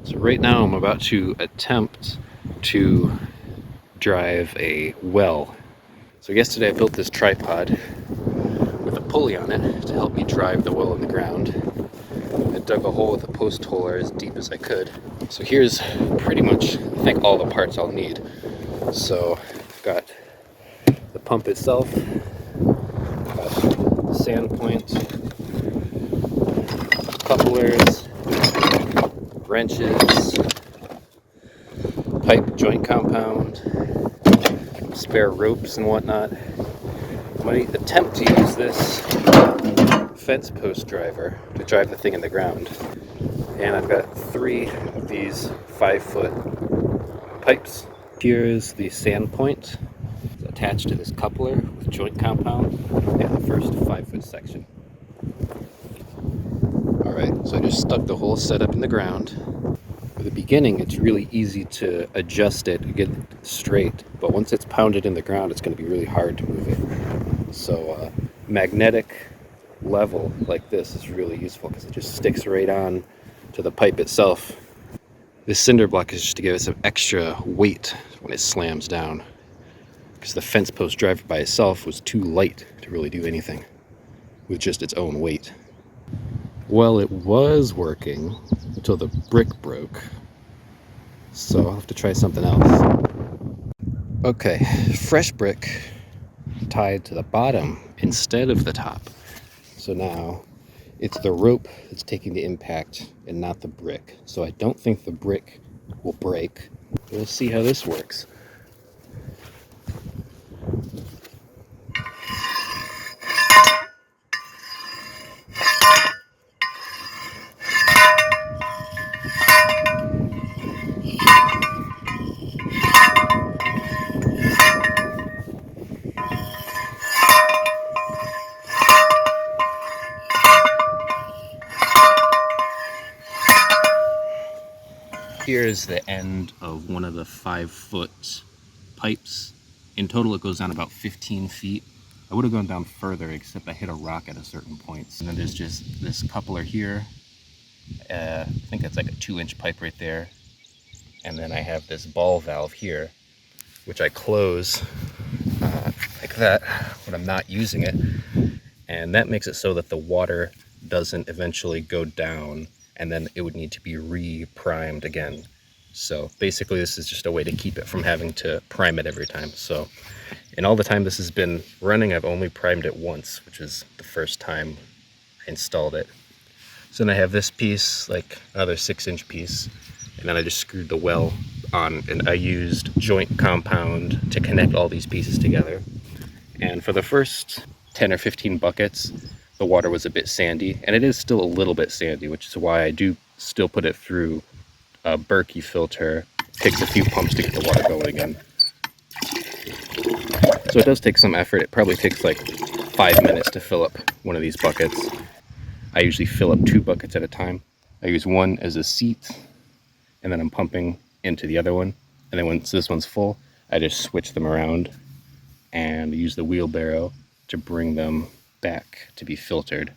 So right now I'm about to attempt to drive a well. So yesterday I built this tripod with a pulley on it to help me drive the well in the ground. I dug a hole with a post holer as deep as I could. So here's pretty much, I think, all the parts I'll need. So I've got the pump itself, got the sand point, couplers, wrenches, pipe joint compound, spare ropes and whatnot. I'm going to attempt to use this fence post driver to drive the thing in the ground. And I've got 3 of these 5-foot pipes. Here's the sand point. It's attached to this coupler with joint compound and the first 5-foot section. Alright, so I just stuck the whole setup in the ground. For the beginning, it's really easy to adjust it and get it straight, but once it's pounded in the ground, it's going to be really hard to move it. So magnetic level like this is really useful because it just sticks right on to the pipe itself. This cinder block is just to give it some extra weight when it slams down, because the fence post driver by itself was too light to really do anything with just its own weight. Well, it was working until the brick broke, so I'll have to try something else. Okay, fresh brick tied to the bottom instead of the top. So now it's the rope that's taking the impact and not the brick. So I don't think the brick will break. We'll see how this works. Here's the end of one of the 5-foot pipes. In total, it goes down about 15 feet. I would have gone down further, except I hit a rock at a certain point. And then there's just this coupler here. I think that's like a 2-inch pipe right there. And then I have this ball valve here, which I close like that when I'm not using it. And that makes it so that the water doesn't eventually go down, and then it would need to be re-primed again. So basically this is just a way to keep it from having to prime it every time. So in all the time this has been running, I've only primed it once, which is the first time I installed it. So then I have this piece, like another 6-inch piece, and then I just screwed the well on, and I used joint compound to connect all these pieces together. And for the first 10 or 15 buckets, the water was a bit sandy, and it is still a little bit sandy, which is why I do still put it through a Berkey filter. It takes a few pumps to get the water going again. So it does take some effort. It probably takes like 5 minutes to fill up one of these buckets. I usually fill up 2 buckets at a time. I use one as a seat, and then I'm pumping into the other one. And then once this one's full, I just switch them around and use the wheelbarrow to bring them back to be filtered.